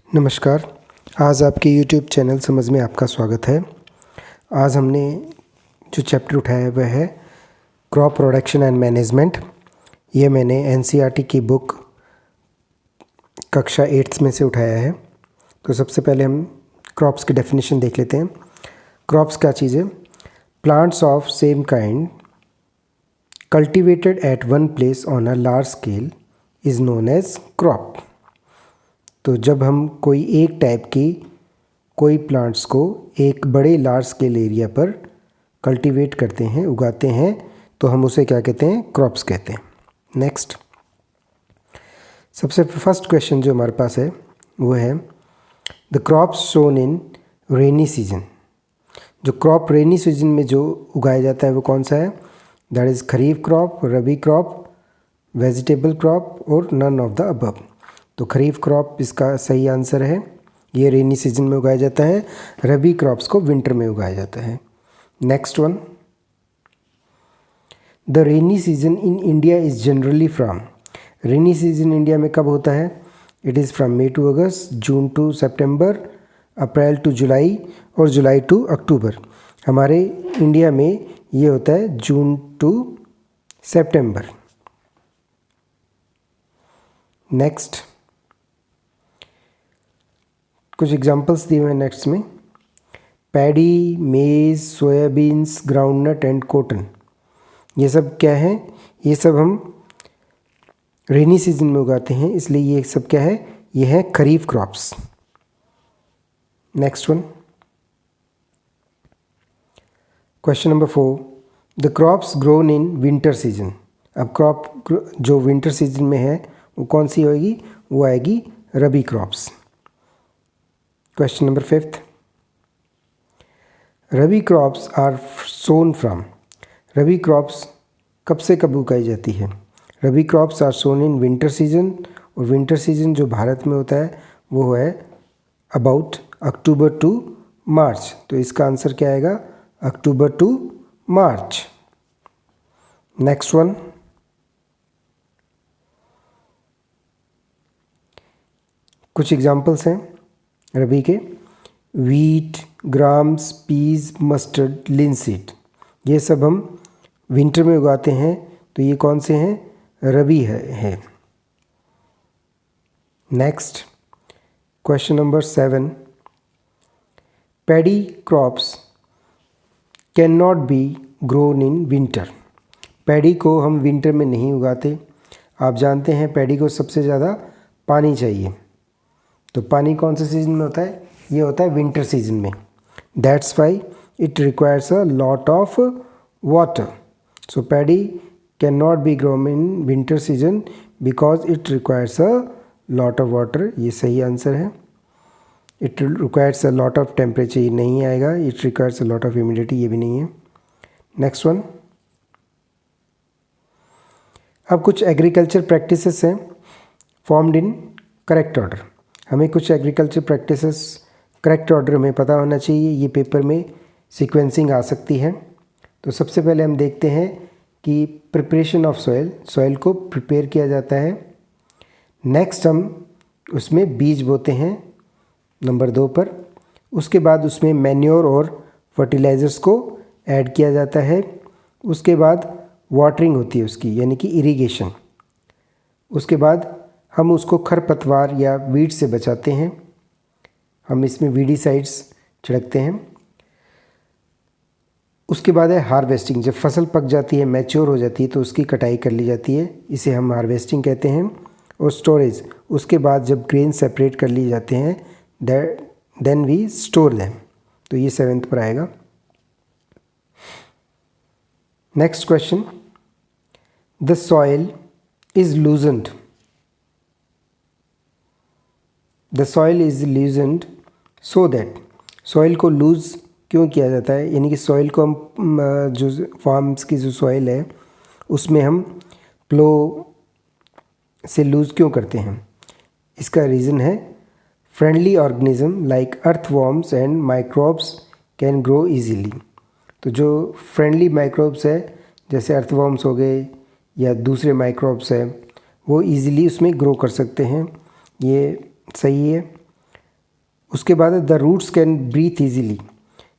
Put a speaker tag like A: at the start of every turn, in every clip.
A: नमस्कार। आज आपके YouTube चैनल समझ में आपका स्वागत है। आज हमने जो चैप्टर उठाया है वह है क्रॉप प्रोडक्शन एंड मैनेजमेंट। ये मैंने NCERT की बुक कक्षा 8th में से उठाया है। तो सबसे पहले हम क्रॉप्स की डेफिनेशन देख लेते हैं। क्रॉप्स क्या चीज़ है? Plants of same kind cultivated at one place on a large scale is known as crop. तो जब हम कोई एक टाइप की कोई प्लांट्स को एक बड़े लार्ज स्केल एरिया पर कल्टीवेट करते हैं, उगाते हैं, तो हम उसे क्या कहते हैं? क्रॉप्स कहते हैं। नेक्स्ट, सबसे फर्स्ट क्वेश्चन जो हमारे पास है वो है the crops sown in rainy season. जो क्रॉप रेनी सीजन में जो उगाया जाता है वो कौन सा है? That is kharif crop, rabi crop, vegetable crop और नन ऑफ द अबव। तो खरीफ क्रॉप इसका सही आंसर है। ये रेनी सीजन में उगाया जाता है। रबी क्रॉप्स को विंटर में उगाया जाता है। Next one, the rainy season in India is generally from. Rainy season India में कब होता है? It is from May to August, June to September, April to July और जुलाई टू अक्टूबर। हमारे इंडिया में ये होता है जून टू सितंबर। नेक्स्ट, कुछ एग्जांपल्स दिए हुए हैं नेक्स्ट में। पैडी, मेज, सोयाबीन्स, ग्राउंडनट एंड कॉटन। ये सब क्या है? ये सब हम रेनी सीजन में उगाते हैं, इसलिए ये सब क्या है? ये है kharif crops. Next one, question number 4, the crops grown in winter season. अब क्रॉप जो विंटर सीजन में है वो कौन सी होएगी? वो आएगी rabi crops. Question number 5, rabi crops are sown from. Rabi crops कब से कब उगाई जाती है? Rabi crops are sown in winter season, और विंटर सीजन जो भारत में होता है वो है अबाउट अक्टूबर टू मार्च। तो इसका आंसर क्या आएगा? October to March. Next one, कुछ एग्जाम्पल्स हैं रबी के। Wheat, grams, peas, mustard, linseed. ये सब हम विंटर में उगाते हैं, तो ये कौन से हैं? रबी है। Next, question number 7, paddy crops can not be grown in winter. Paddy को हम विंटर में नहीं उगाते। आप जानते हैं पैडी को सबसे ज़्यादा पानी चाहिए। तो पानी कौन से सीजन में होता है? ये होता है विंटर सीजन में। That's why it requires a lot of water. So paddy can not be grown in winter season because it requires a lot of water. ये सही आंसर है। It requires a lot of temperature, ये नहीं आएगा। It requires a lot of humidity, ये भी नहीं है। नेक्स्ट वन, अब कुछ एग्रीकल्चर प्रैक्टिसेस हैं फॉर्म्ड इन करेक्ट ऑर्डर। हमें कुछ एग्रीकल्चर प्रैक्टिसेस करेक्ट ऑर्डर में पता होना चाहिए। ये पेपर में सीक्वेंसिंग आ सकती है। तो सबसे पहले हम देखते हैं कि प्रिपरेशन ऑफ सॉइल, सॉइल को प्रिपेयर किया जाता है। नेक्स्ट हम उसमें बीज बोते हैं नंबर 2 पर। उसके बाद उसमें मैन्योर और फर्टिलाइज़र्स को ऐड किया जाता है। उसके बाद वाटरिंग होती है उसकी, यानी कि इरिगेशन। उसके बाद हम उसको खरपतवार या वीड से बचाते हैं। हम इसमें वीडीसाइड्स छिड़कते हैं। उसके बाद है हार्वेस्टिंग। जब फसल पक जाती है, मैच्योर हो जाती है, तो उसकी कटाई कर ली जाती है। इसे हम हार्वेस्टिंग कहते हैं। और स्टोरेज, उसके बाद जब ग्रेन सेपरेट कर लिए जाते हैं, देन वी स्टोर देम। तो ये 7th पर आएगा। Next question, the soil is loosened. The soil is loosened so that. Soil को लूज़ क्यों किया जाता है? यानी कि सॉइल को हम जो फार्म्स की जो सॉइल है उसमें हम प्लो से लूज़ क्यों करते हैं? इसका रीज़न है friendly organism like earthworms and microbes can grow easily. तो जो फ्रेंडली माइक्रोब्स है, जैसे अर्थवॉर्म्स हो गए या दूसरे माइक्रोब्स हैं, वो इजीली उसमें ग्रो कर सकते हैं। ये सही है। उसके बाद the roots can breathe easily,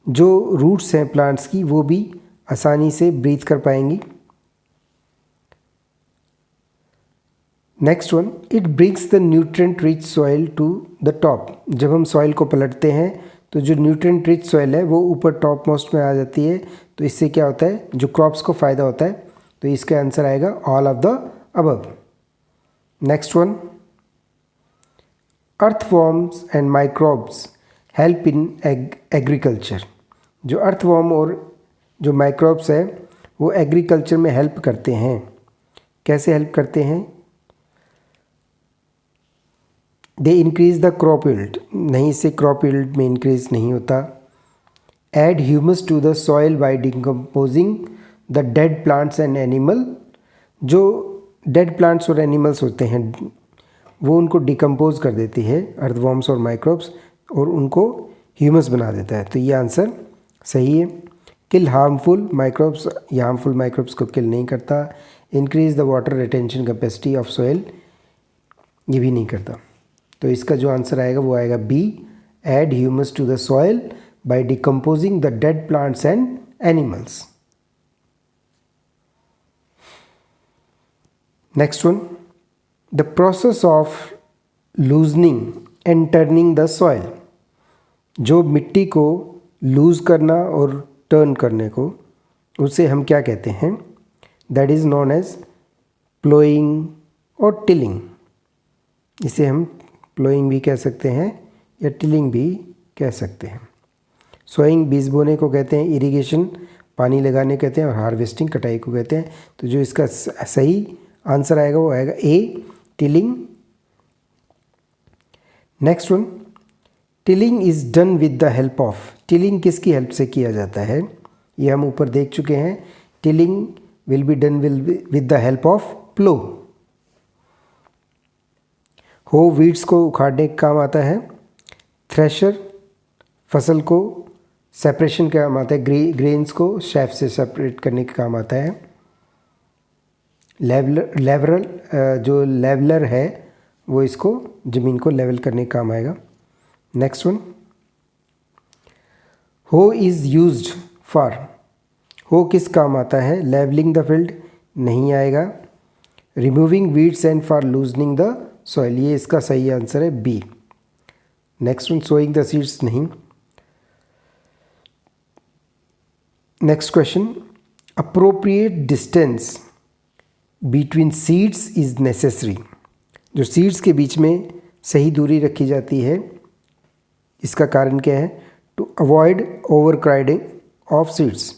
A: जो रूट्स हैं प्लांट्स की वो भी आसानी से ब्रीथ कर पाएंगी। Next one, it brings the nutrient rich soil to the top. जब हम सॉइल को पलटते हैं तो जो न्यूट्रिएंट रिच सॉइल है वो ऊपर टॉप मोस्ट में आ जाती है, तो इससे क्या होता है, जो क्रॉप्स को फ़ायदा होता है। तो इसका आंसर आएगा all of the above. Next one, earthworms and microbes help in agriculture. जो अर्थवॉर्म और जो माइक्रोब्स है वो एग्रीकल्चर में हेल्प करते हैं। कैसे हेल्प करते हैं? They increase the crop yield, नहीं, इससे क्रॉप यील्ड में इंक्रीज नहीं होता। Add humus to the soil by decomposing the dead plants and animal. जो डेड प्लांट्स और एनिमल्स होते हैं वो उनको डिकम्पोज कर देती है अर्थवॉर्म्स और माइक्रोब्स, और उनको ह्यूमस बना देता है। तो ये आंसर सही है। किल हार्मफुल माइक्रोब्स, ये हार्मफुल माइक्रोब्स को किल नहीं करता। Increase the water retention capacity of soil, ये भी नहीं करता। तो इसका जो आंसर आएगा वो आएगा B, add humus to the soil by decomposing the dead plants and animals. Next one, the process of loosening and turning the soil. जो मिट्टी को लूज करना और टर्न करने को, उसे हम क्या कहते हैं? That is known as ploughing और टिलिंग। इसे हम प्लोइंग भी कह सकते हैं या टिलिंग भी कह सकते हैं। सोइंग बीज बोने को कहते हैं, इरिगेशन पानी लगाने कहते हैं, और हार्वेस्टिंग कटाई को कहते हैं। तो जो इसका सही आंसर आएगा वो आएगा A, tilling. Next one, tilling is done with the help of. Tilling किसकी हेल्प से किया जाता है? ये हम ऊपर देख चुके हैं। Tilling will be done with the help of plough. हो वीड्स को उखाड़ने का काम आता है। थ्रेशर फसल को सेपरेशन का काम आता है, ग्रेन्स को शेफ से सेपरेट करने का काम आता है। लेवलर जो लेवलर है वो इसको ज़मीन को लेवल करने का काम आएगा। नेक्स्ट वन, हो इज़ यूज्ड फॉर। हो किस काम आता है? लेवलिंग द फील्ड, नहीं आएगा। Removing weeds and for loosening the soil, ये इसका सही आंसर है B. Next one, sowing the seeds, नहीं। Next question, appropriate distance between seeds is necessary. जो सीड्स के बीच में सही दूरी रखी जाती है, इसका कारण क्या है? To avoid overcrowding of seeds.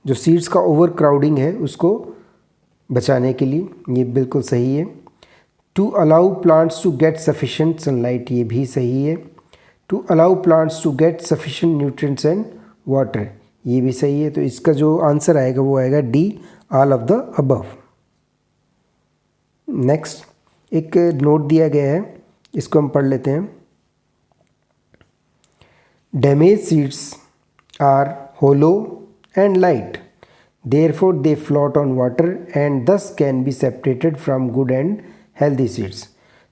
A: जो सीड्स का ओवर क्राउडिंग है उसको बचाने के लिए, ये बिल्कुल सही है। To allow plants to get sufficient sunlight, ये भी सही है। To allow plants to get sufficient nutrients and water, ये भी सही है। तो इसका जो आंसर आएगा वो आएगा D, all of the above. Next, एक नोट दिया गया है, इसको हम पढ़ लेते हैं। Damage seeds are hollow and light, therefore they float on water and thus can be separated from good and healthy seeds.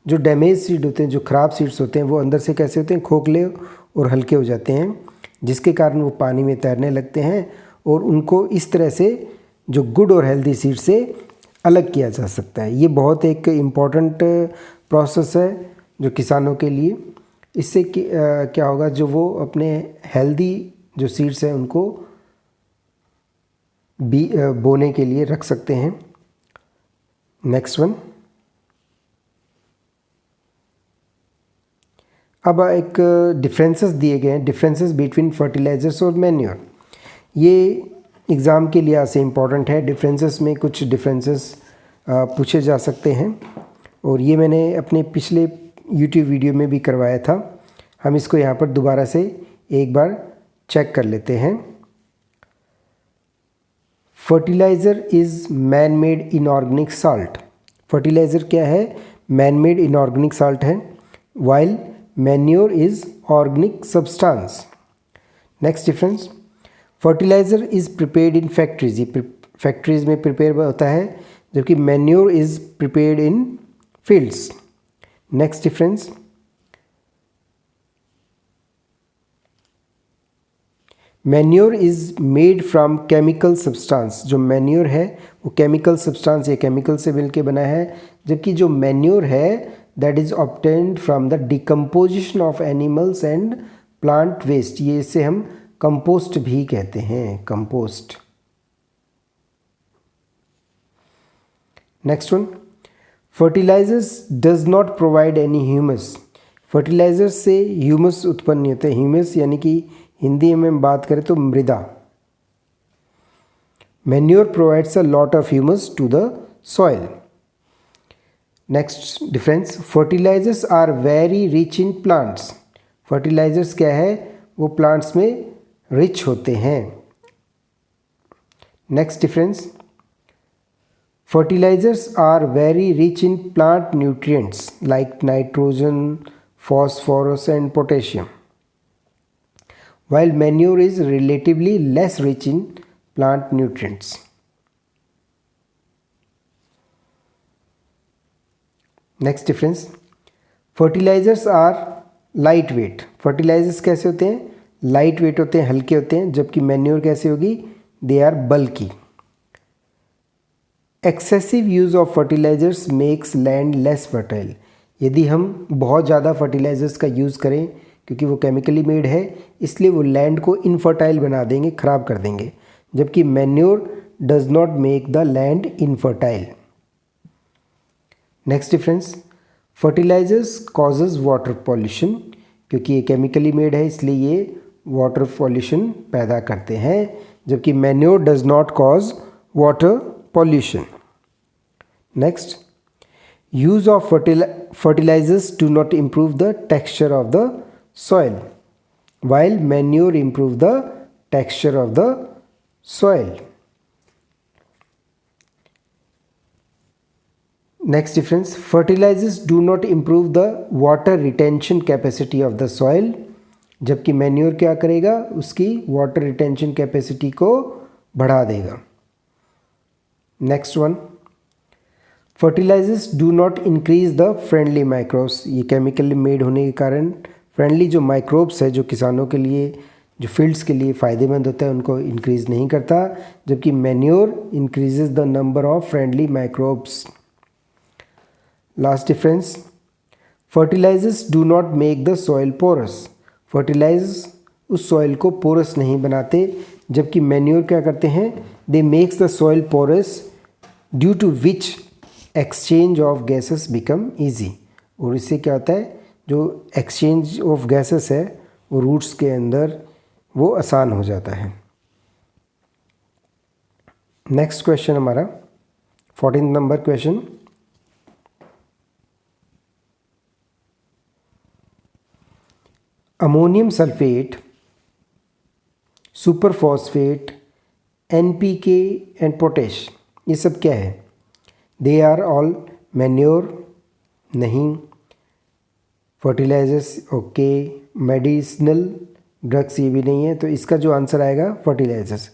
A: जो डैमेज सीड होते हैं, जो ख़राब सीड्स होते हैं, वो अंदर से कैसे होते हैं? खोखले और हल्के हो जाते हैं, जिसके कारण वो पानी में तैरने लगते हैं, और उनको इस तरह से जो गुड और हेल्दी सीड से अलग किया जा सकता है। ये बहुत एक इम्पॉर्टेंट प्रोसेस है जो किसानों के लिए। इससे क्या होगा, जो वो अपने हेल्दी जो सीड्स हैं उनको बोने के लिए रख सकते हैं। नेक्स्ट वन, अब एक डिफरेंसेस दिए गए हैं, डिफरेंसेस बिटवीन फर्टिलाइजर्स और मैन्योर। ये एग्ज़ाम के लिए ऐसे इम्पॉर्टेंट है। डिफरेंसेस में कुछ डिफरेंसेस पूछे जा सकते हैं, और ये मैंने अपने पिछले यूट्यूब वीडियो में भी करवाया था। हम इसको यहाँ पर दोबारा से एक बार चेक कर लेते हैं। Fertiliser is man made inorganic salt. Fertiliser क्या है? मैन मेड इनऑर्गेनिक साल्ट है। While manure is organic substance. Next difference, fertiliser is prepared in factories, ये फैक्ट्रीज में प्रिपेयर होता है, जबकि manure is prepared in fields. Next difference, manure is made from chemical substance. जो manure है वो chemical substance या केमिकल से मिलके बना है, जबकि जो मैन्योर है that is obtained from the decomposition of animals and plant waste. ये इसे हम कंपोस्ट भी कहते हैं, compost. Next one, fertilisers does not provide any humus. Fertilisers से ह्यूमस उत्पन्न नहीं होते। ह्यूमस यानी कि हिंदी में हम बात करें तो मृदा। Manure provides a lot of humus to the soil. Next difference, fertilisers are very rich in plants. Fertilisers क्या है, वो प्लांट्स में रिच होते हैं। Next difference, fertilisers are very rich in plant nutrients like nitrogen, phosphorus and potassium, while manure is relatively less rich in plant nutrients. Next difference, fertilizers are lightweight. Fertilizers कैसे होते हैं, lightweight होते हैं, हल्के होते हैं, जबकि manure कैसे होगी, they are bulky. Excessive use of fertilizers makes land less fertile. यदि हम बहुत ज़्यादा फर्टिलाइज़र्स का यूज़ करें, क्योंकि वो केमिकली मेड है, इसलिए वो लैंड को इनफर्टाइल बना देंगे, ख़राब कर देंगे, जबकि manure does not make the land infertile. Next difference, fertilisers causes water pollution. क्योंकि ये केमिकली मेड है इसलिए ये वाटर पॉल्यूशन पैदा करते हैं, जबकि manure does not cause water pollution. Next, use of fertilizers do not improve the texture of the soil, while manure improve the texture of the soil. Next difference, fertilizers do not improve the water retention capacity of the soil, जबकि manure क्या करेगा, उसकी water retention capacity को बढ़ा देगा। Next one, fertilisers do not increase the friendly microbes. ये chemically made होने के कारण फ्रेंडली जो माइक्रोब्स है, जो किसानों के लिए, जो फील्ड्स के लिए फ़ायदेमंद होता है, उनको इंक्रीज़ नहीं करता, जबकि manure increases the number of friendly microbes. Last difference, fertilisers do not make the soil porous. Fertilisers उस सॉइल को पोरस नहीं बनाते, जबकि मैन्योर क्या करते हैं, they make the soil porous due to which exchange of gases become easy. और इससे क्या होता है, जो एक्सचेंज ऑफ गैसेस है वो रूट्स के अंदर वो आसान हो जाता है। नेक्स्ट क्वेश्चन हमारा 14 number question, ammonium sulphate, super phosphate, NPK and potash, ये सब क्या है? दे आर ऑल मैन्योर, नहीं। Fertilisers, okay. मेडिसिनल ड्रग्स, ये भी नहीं है। तो इसका जो आंसर आएगा fertilisers.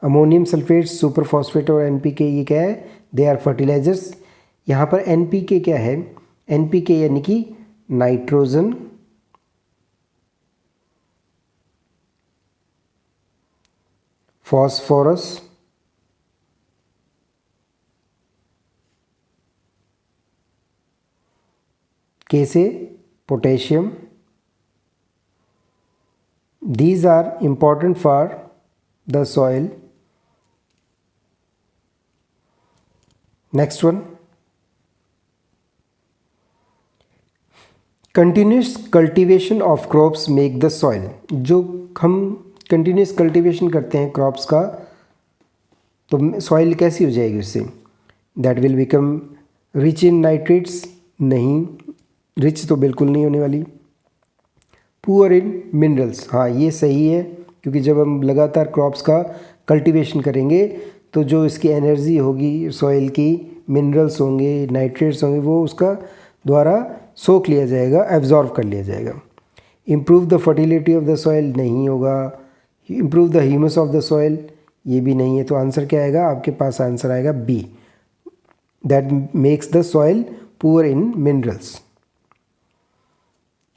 A: Ammonium sulphate, super phosphate और NPK ये क्या है? They are fertilisers. यहाँ पर NPK क्या है? NPK यानी कि नाइट्रोजन, फॉस्फोरस, K से potassium. These are important for the soil. Next one, continuous cultivation of crops make the soil. जो हम कंटिन्यूस कल्टीवेशन करते हैं क्रॉप्स का, तो सॉइल कैसी हो जाएगी उससे? That will become rich in nitrates, नहीं, रिच तो बिल्कुल नहीं होने वाली। पुअर इन मिनरल्स, हाँ ये सही है, क्योंकि जब हम लगातार क्रॉप्स का कल्टीवेशन करेंगे तो जो इसकी एनर्जी होगी सॉइल की, मिनरल्स होंगे, नाइट्रेट्स होंगे, वो उसका द्वारा सोख लिया जाएगा, एब्जॉर्व कर लिया जाएगा। Improve the fertility of the soil, नहीं होगा। Improve the humus of the soil, ये भी नहीं है। तो आंसर क्या आएगा? आपके पास आंसर आएगा B, that makes the soil poor in minerals.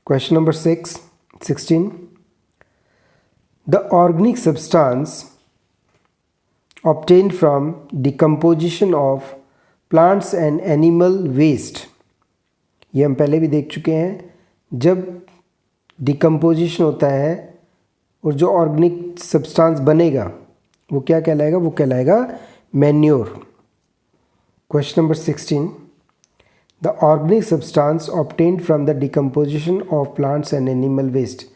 A: Question number 16, the organic substance obtained from decomposition of plants and animal waste। ये हम पहले भी देख चुके हैं। जब डिकम्पोजिशन होता है और जो ऑर्गेनिक सब्सटेंस बनेगा वो क्या कहलाएगा? वो कहलाएगा manure. Question number 16, the organic substance obtained from the decomposition of plants and animal waste.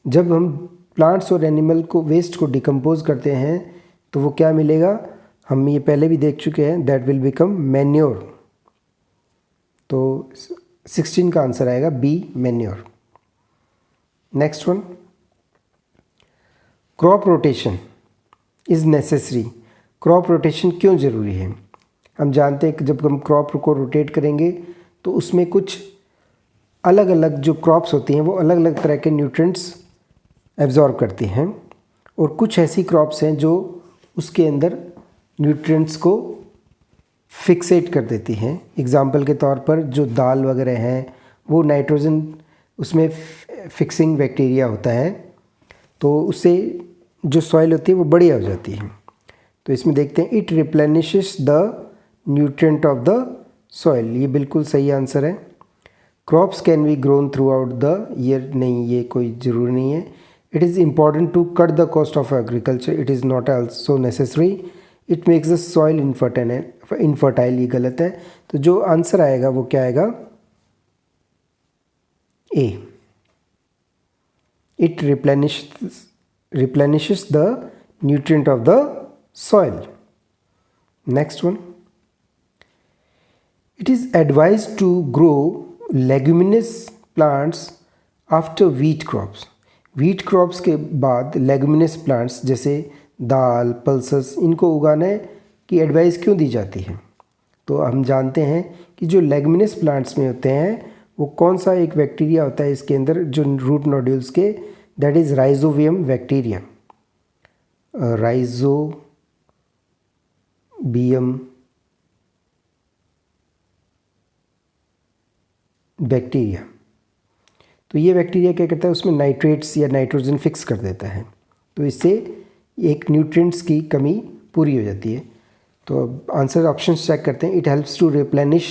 A: जब हम प्लांट्स और एनिमल को वेस्ट को डिकम्पोज करते हैं तो वो क्या मिलेगा? हम ये पहले भी देख चुके हैं, दैट विल बिकम मैन्योर। तो 16 का आंसर आएगा B, manure. Next one, crop rotation is necessary. Crop rotation क्यों ज़रूरी है? हम जानते हैं कि जब हम क्रॉप को रोटेट करेंगे तो उसमें कुछ अलग अलग जो क्रॉप्स होती हैं वो अलग अलग तरह के न्यूट्रिएंट्स एब्जॉर्ब करती हैं, और कुछ ऐसी क्रॉप्स हैं जो उसके अंदर न्यूट्रिएंट्स को फिक्सेट कर देती हैं। एग्जाम्पल के तौर पर जो दाल वगैरह हैं वो नाइट्रोजन उसमें फिक्सिंग बैक्टीरिया होता है, तो उससे जो सॉइल होती है वो बढ़िया हो जाती है। तो इसमें देखते हैं, it replenishes the nutrient of the soil. ये बिल्कुल सही आंसर है। Crops can be grown throughout the year, नहीं, ये कोई ज़रूरी नहीं है। It is important to cut the cost of agriculture, it is not also necessary. It makes the soil infertile, ये गलत है। तो जो आंसर आएगा वो क्या आएगा? ए, it replenishes the nutrient of the soil. Next one, it is advised to grow leguminous plants after wheat crops। wheat crops के बाद leguminous plants जैसे दाल, पल्सेस, इनको उगाने की एडवाइस क्यों दी जाती है? तो हम जानते हैं कि जो लेगुमिनस प्लांट्स में होते हैं वो कौन सा एक बैक्टीरिया होता है इसके अंदर जो रूट नोड्यूल्स के, that is rhizobium bacteria. Rhizobium bacteria, तो ये बैक्टीरिया क्या करता है? उसमें नाइट्रेट्स या नाइट्रोजन फिक्स कर देता है, तो इससे एक न्यूट्रिएंट्स की कमी पूरी हो जाती है। तो अब आंसर ऑप्शन चेक करते हैं। It helps to replenish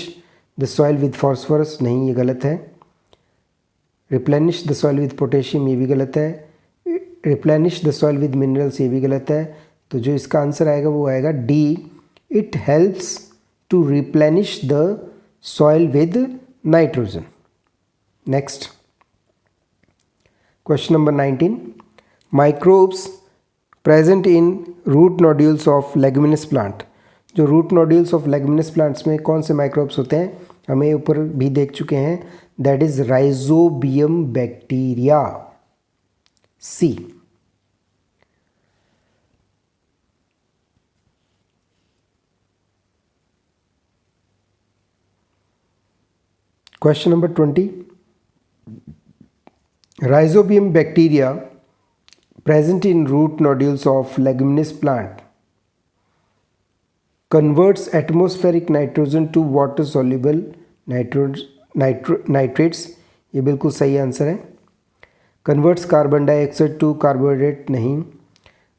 A: the soil with phosphorus, नहीं, ये गलत है। Replenish the soil with potassium, ये भी गलत है। Replenish the soil with minerals, ये भी गलत है। तो जो इसका आंसर आएगा वो आएगा D, it helps to replenish the soil with nitrogen. Next, question number 19, microbes present in root nodules of leguminous plant. जो root nodules of leguminous plants में कौन से माइक्रोब्स होते हैं? हमें ऊपर भी देख चुके हैं, that is rhizobium bacteria, C. Question number 20, rhizobium bacteria present in root nodules of leguminous plant converts atmospheric nitrogen to water soluble nitrates, ये बिल्कुल सही आंसर है। converts carbon dioxide to carbohydrate, नहीं।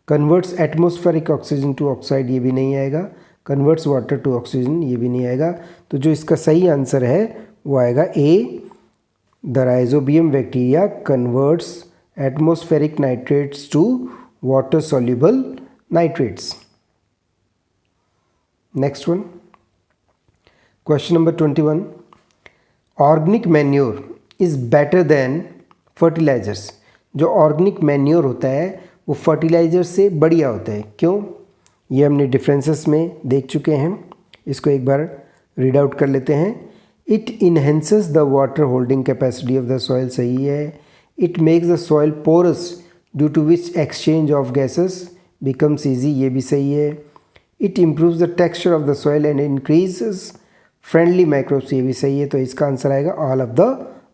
A: converts atmospheric oxygen to oxide, ये भी नहीं आएगा। converts water to oxygen, ये भी नहीं आएगा। तो जो इसका सही आंसर है वो आएगा A, the rhizobium bacteria converts atmospheric nitrates to water soluble nitrates. Next one, question number 21, organic manure is better than fertilizers। जो organic manure होता है वो fertilizer से बढ़िया होता है, क्यों? ये हमने differences में देख चुके हैं। इसको एक बार रीड आउट कर लेते हैं। It enhances the water holding capacity of the soil, सही है। It makes the soil porous due to which exchange of gases becomes easy, ये भी सही है। It improves the texture of the soil and increases friendly microbes, ये भी सही है। तो इसका आंसर आएगा all of the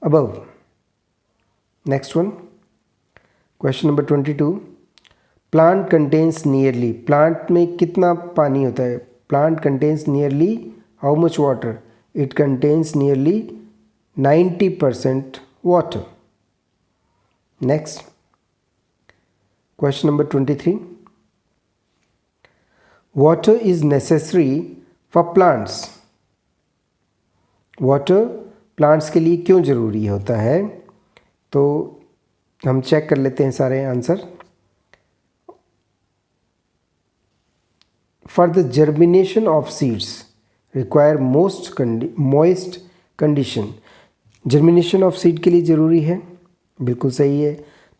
A: above। Next one, question number 22, plant contains nearly, plant में कितना पानी होता है? Plant contains nearly how much water? It contains nearly 90% water। Next, question number 23, water is necessary for plants. Water plants के लिए क्यों ज़रूरी होता है? तो हम चेक कर लेते हैं सारे answer. For the germination of seeds require moist condition. Germination of seed के लिए ज़रूरी है, बिल्कुल सही है।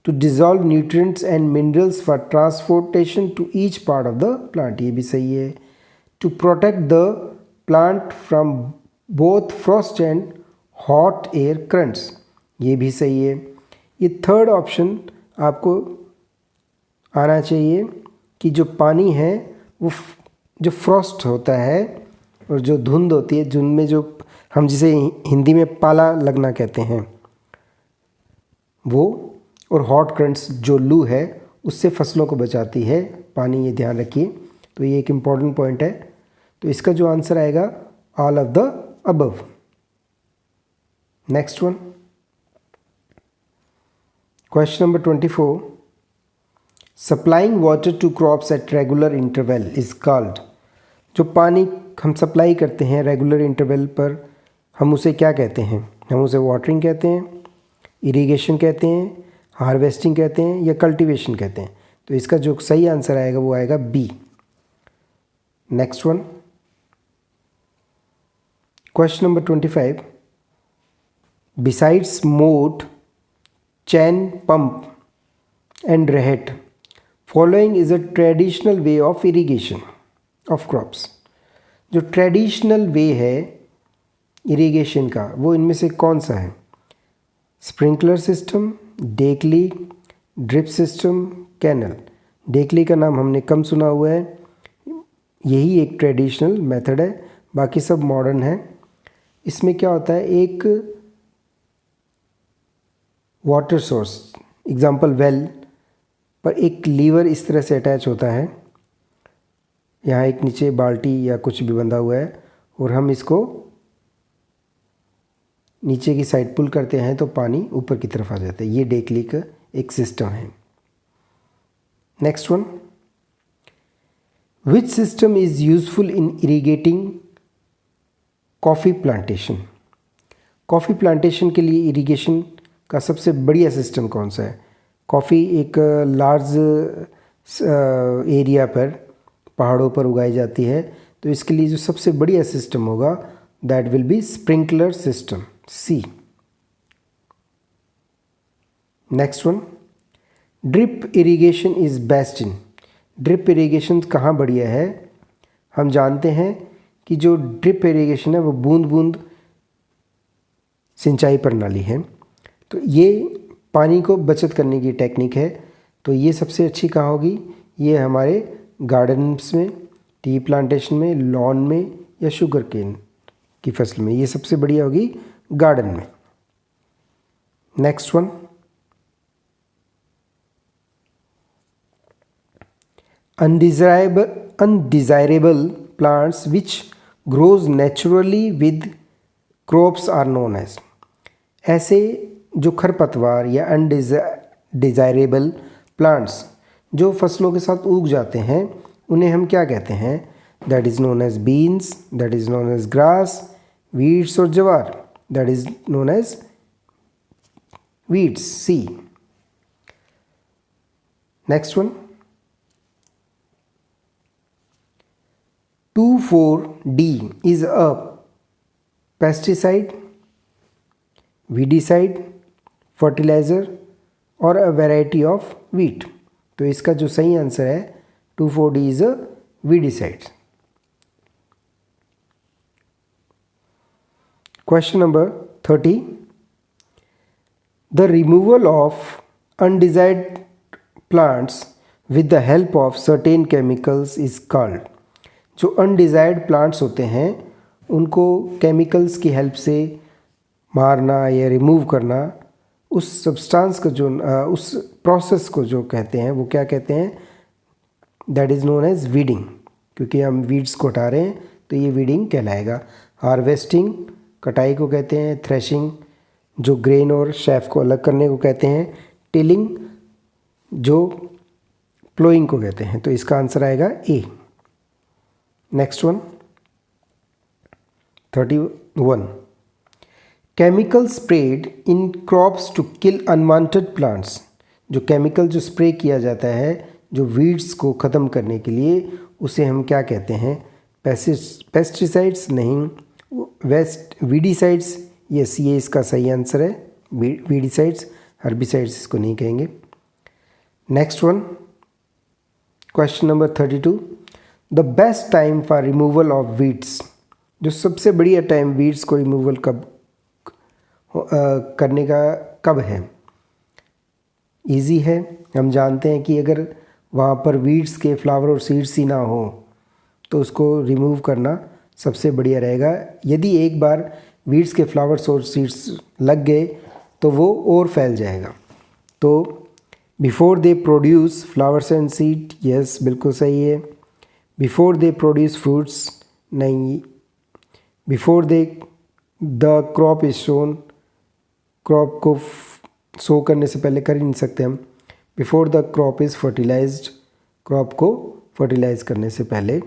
A: To dissolve nutrients and minerals for transportation to each part of the plant, ये भी सही है। To protect the plant from both frost and hot air currents, ये भी सही है। ये थर्ड ऑप्शन आपको आना चाहिए कि जो पानी है वो जो फ्रॉस्ट होता है और जो धुंध होती है, धुंध में जो हम जिसे हिंदी में पाला लगना कहते हैं वो, और हॉट करंट्स जो लू है उससे फसलों को बचाती है पानी, ये ध्यान रखिए। तो ये एक इम्पॉर्टेंट पॉइंट है। तो इसका जो आंसर आएगा all of the above. Next one, question number 24, supplying water to crops at regular interval is called. जो पानी हम सप्लाई करते हैं रेगुलर इंटरवल पर, हम उसे क्या कहते हैं? हम उसे वाटरिंग कहते हैं, इरिगेशन कहते हैं, हार्वेस्टिंग कहते हैं या कल्टीवेशन कहते हैं। तो इसका जो सही आंसर आएगा वो आएगा B. Next one, question number 25, besides moat, chain pump and rahat, following is a traditional way of irrigation of crops. जो ट्रेडिशनल वे है इरिगेशन का वो इनमें से कौन सा है? Sprinkler system, dhekli, drip system, canal. Dhekli का नाम हमने कम सुना हुआ है, यही एक ट्रेडिशनल मेथड है, बाकी सब मॉडर्न है। इसमें क्या होता है, एक वाटर सोर्स एग्जांपल वेल पर एक लीवर इस तरह से अटैच होता है, यहाँ एक नीचे बाल्टी या कुछ भी बंधा हुआ है और हम इसको नीचे की साइड पुल करते हैं तो पानी ऊपर की तरफ आ जाता है। ये डेकली का एक सिस्टम है। Next one, which system is useful in irrigating coffee plantation. Coffee plantation के लिए इरिगेशन का सबसे बढ़िया सिस्टम कौन सा है? कॉफ़ी एक लार्ज एरिया पर पहाड़ों पर उगाई जाती है, तो इसके लिए जो सबसे बढ़िया सिस्टम होगा that will be sprinkler system, C. Next one, drip irrigation is best in. Drip irrigation कहाँ बढ़िया है? हम जानते हैं कि जो ड्रिप इरिगेशन है वो बूंद बूंद सिंचाई प्रणाली है, तो ये पानी को बचत करने की टेक्निक है। तो ये सबसे अच्छी कहाँ होगी? ये हमारे गार्डन्स में, टी प्लांटेशन में, लॉन में या शुगर केन की फसल में, ये सबसे बढ़िया होगी गार्डन में। Next one, undesirable plants which grows naturally with crops are known as. ऐसे जो खरपतवार या अनडिजायरेबल प्लांट्स जो फसलों के साथ उग जाते हैं उन्हें हम क्या कहते हैं? That is known as beans, that is known as grass, weeds और jowar, that is known as weeds, C. Next one, 2,4-D is a pesticide, weedicide, fertilizer और a variety of wheat। तो इसका जो सही आंसर है 2,4-D is a weedicide। Question number 30, the removal of undesired plants with the help of certain chemicals is called। जो undesired plants होते हैं उनको केमिकल्स की हेल्प से मारना या रिमूव करना, उस सब्सटेंस को जो उस प्रोसेस को जो कहते हैं वो क्या कहते हैं? That is known as weeding. क्योंकि हम वीड्स को हटा रहे हैं तो ये वीडिंग कहलाएगा। हार्वेस्टिंग कटाई को कहते हैं, थ्रेशिंग जो ग्रेन और शेफ को अलग करने को कहते हैं, टिलिंग जो प्लोइंग को कहते हैं। तो इसका आंसर आएगा A. Next one 31, chemical spread in crops to kill unwanted plants. जो केमिकल जो स्प्रे किया जाता है जो वीड्स को ख़त्म करने के लिए, उसे हम क्या कहते हैं? पेस्टिसाइड्स नहीं, वीडीसाइड्स। यस, ये इसका सही आंसर है, वीडीसाइड्स। हर्बिसाइड्स इसको नहीं कहेंगे। Next one question number 32, the best time for removal of weeds. जो सबसे बढ़िया टाइम वीड्स को रिमूवल करने का कब है? इजी है। हम जानते हैं कि अगर वहाँ पर वीड्स के फ्लावर और सीड्स ही ना हो तो उसको रिमूव करना सबसे बढ़िया रहेगा। यदि एक बार वीड्स के फ्लावर्स और सीड्स लग गए तो वो और फैल जाएगा। तो before they produce flowers and seed, yes बिल्कुल सही है। बिफोर दे प्रोड्यूस फ्रूट्स, नहीं। Before they the crop is sown, crop को सो करने से पहले कर ही नहीं सकते हम। Before the crop is fertilised, crop को फर्टिलाइज करने से पहले,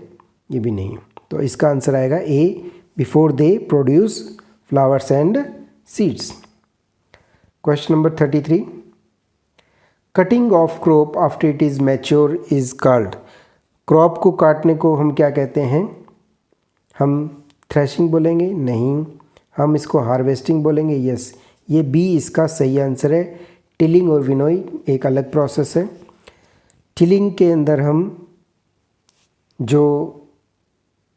A: ये भी नहीं। तो इसका आंसर आएगा A, before they produce flowers and seeds. Question number 33, cutting of crop after it is mature is called. Crop को काटने को हम क्या कहते हैं? हम थ्रेशिंग बोलेंगे? नहीं। हम इसको हार्वेस्टिंग बोलेंगे? यस, ये बी इसका सही आंसर है। टिलिंग और विनोइंग एक अलग प्रोसेस है। टिलिंग के अंदर हम जो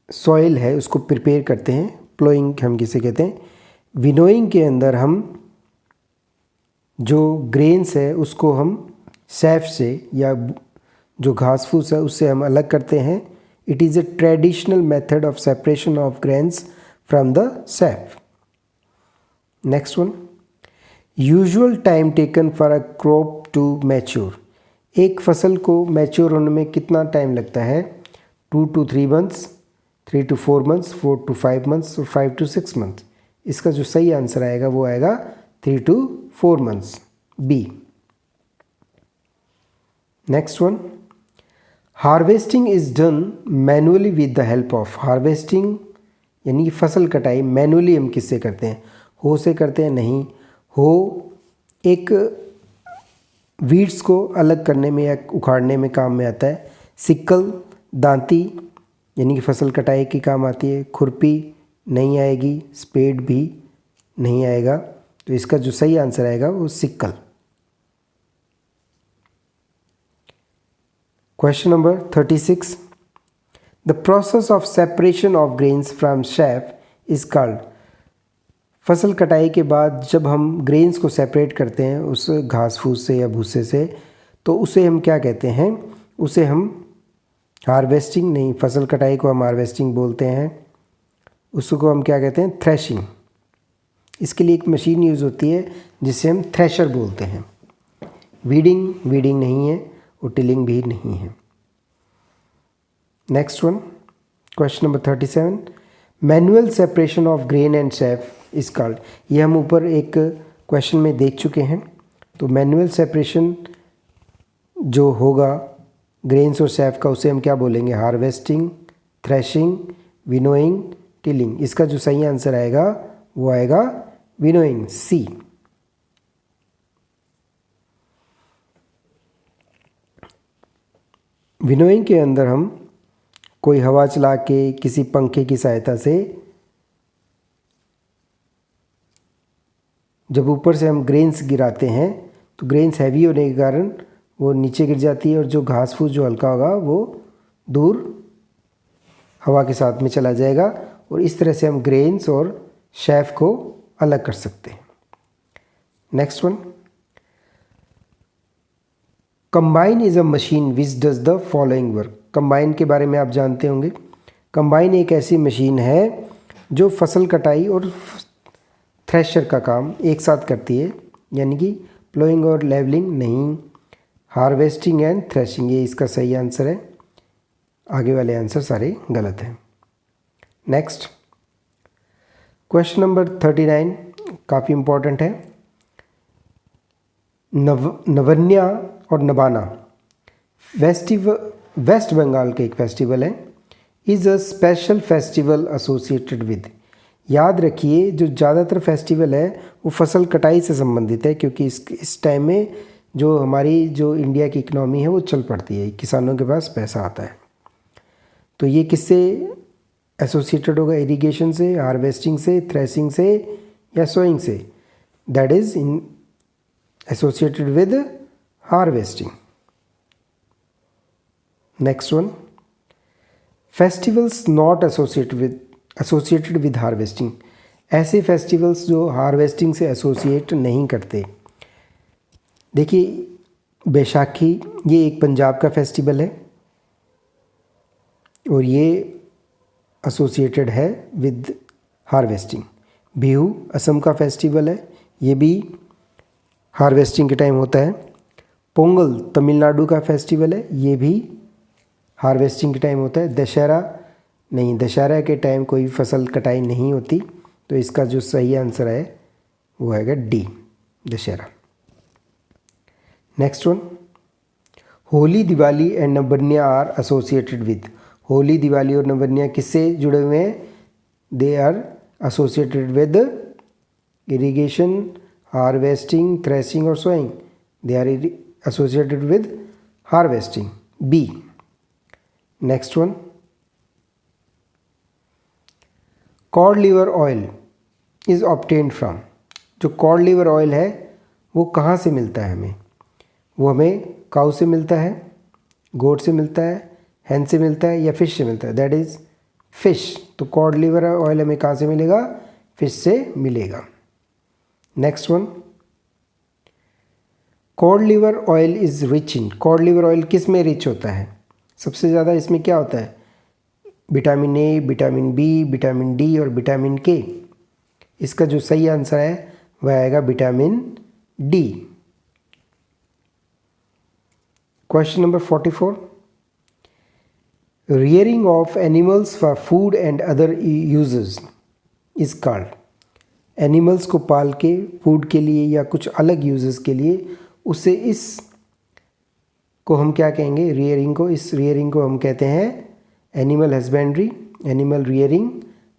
A: सॉइल है उसको प्रिपेयर करते हैं, प्लोइंग हम किसे कहते हैं। विनोइंग के अंदर हम जो ग्रेन्स है उसको हम सैफ से या जो घास फूस है उससे हम अलग करते हैं। It is a traditional method of separation of grains from the chaff. Next one, usual time taken for a crop to mature. एक फसल को मैच्योर होने में कितना टाइम लगता है? 2 to 3 months, 3 to 4 months, 4 to 5 months और 5 to 6 months। इसका जो सही आंसर आएगा वो आएगा 3 to 4 months, B. Next one, harvesting is done manually with the help of. Harvesting यानी फसल कटाई मैनुअली हम किससे करते हैं? हो से करते हैं? नहीं। हो एक वीड्स को अलग करने में या उखाड़ने में काम में आता है। सिक्कल, दांती यानी कि फसल कटाई की काम आती है। खुरपी नहीं आएगी, स्पेड भी नहीं आएगा। तो इसका जो सही आंसर आएगा वो sickle. Question number 36, the process of separation of grains from chaff is called. फसल कटाई के बाद जब हम ग्रेन्स को सेपरेट करते हैं उस घास फूस से या भूसे से, तो उसे हम क्या कहते हैं? उसे हम हार्वेस्टिंग नहीं, फसल कटाई को हम हार्वेस्टिंग बोलते हैं। उसको हम क्या कहते हैं? थ्रेशिंग। इसके लिए एक मशीन यूज़ होती है जिसे हम थ्रेशर बोलते हैं। वीडिंग नहीं है और टिलिंग भी नहीं है। Next one question number 37, manual separation of grain and chaff is called. ये हम ऊपर एक क्वेश्चन में देख चुके हैं। तो मैनुअल सेपरेशन जो होगा ग्रेन्स और chaff का, उसे हम क्या बोलेंगे? Harvesting, threshing, winnowing, tilling. इसका जो सही आंसर आएगा वो आएगा विनोइंग, सी। विनोइंग के अंदर हम कोई हवा चला के किसी पंखे की सहायता से जब ऊपर से हम ग्रेन्स गिराते हैं तो ग्रेन्स हैवी होने के कारण वो नीचे गिर जाती है और जो घास फूस जो हल्का होगा वो दूर हवा के साथ में चला जाएगा और इस तरह से हम ग्रेन्स और chaff को अलग कर सकते हैं। Next one, combine is a machine which does the following work. Combine के बारे में आप जानते होंगे। कंबाइन एक ऐसी मशीन है जो फसल कटाई और थ्रेशर का काम एक साथ करती है, यानी कि प्लोइंग और लेवलिंग नहीं। हार्वेस्टिंग एंड थ्रेशिंग, ये इसका सही आंसर है। आगे वाले आंसर सारे गलत हैं। नेक्स्ट क्वेश्चन नंबर 39 काफ़ी इम्पोर्टेंट है। नवन्या और नबाना वेस्ट बंगाल का एक फेस्टिवल है, is a special festival associated with. याद रखिए जो ज़्यादातर फेस्टिवल है वो फसल कटाई से संबंधित है, क्योंकि इस टाइम में जो हमारी जो इंडिया की इकनॉमी है वो चल पड़ती है, किसानों के पास पैसा आता है। तो ये किससे एसोसिएटेड होगा? इरिगेशन से, हार्वेस्टिंग से, थ्रेसिंग से या सोइंग से? That is in associated with harvesting. Next one, festivals not associated with harvesting. ऐसे फेस्टिवल्स जो हार्वेस्टिंग से एसोसिएट नहीं करते। देखिए बैसाखी ये एक पंजाब का फेस्टिवल है और ये एसोसिएटेड है विद हार्वेस्टिंग। बिहू असम का फेस्टिवल है, ये भी हार्वेस्टिंग के टाइम होता है। पोंगल तमिलनाडु का फेस्टिवल है, ये भी हार्वेस्टिंग के टाइम होता है। दशहरा नहीं, दशहरा के टाइम कोई फसल कटाई नहीं होती, तो इसका जो सही आंसर है वो आएगा D, Dussehra. Next one, Holi, Diwali and Nabanya are associated with. Holi, Diwali और नवबर्निया किससे जुड़े हुए हैं? They are associated with irrigation, harvesting, threshing और sowing. They are associated with harvesting, B. Next one, cod liver oil is obtained from. जो कॉड लिवर ऑयल है वो कहाँ से मिलता है हमें? वो हमें काऊ से मिलता है, गोट से मिलता है, हैन से मिलता है या फिश से मिलता है? That is fish. तो कॉड लिवर ऑयल हमें कहाँ से मिलेगा? फिश से मिलेगा। Next one, cod liver oil is rich in. Code liver oil किस में रिच होता है? सबसे ज़्यादा इसमें क्या होता है? Vitamin A, vitamin B, vitamin D और विटामिन के। इसका जो सही आंसर है वह आएगा vitamin D. Question number 44, rearing of animals for food and other uses is called। Animals को पाल के फूड के लिए या कुछ अलग यूजेस के लिए, उसे इस को हम क्या कहेंगे? रियरिंग को। इस रियरिंग को हम कहते हैं animal husbandry, animal rearing,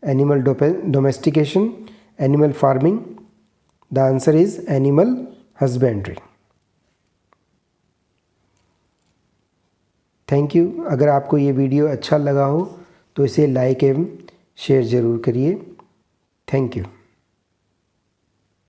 A: animal domestication, animal farming. The answer is animal husbandry. Thank you. अगर आपको ये वीडियो अच्छा लगा हो तो इसे लाइक एवं शेयर ज़रूर करिए। Thank you.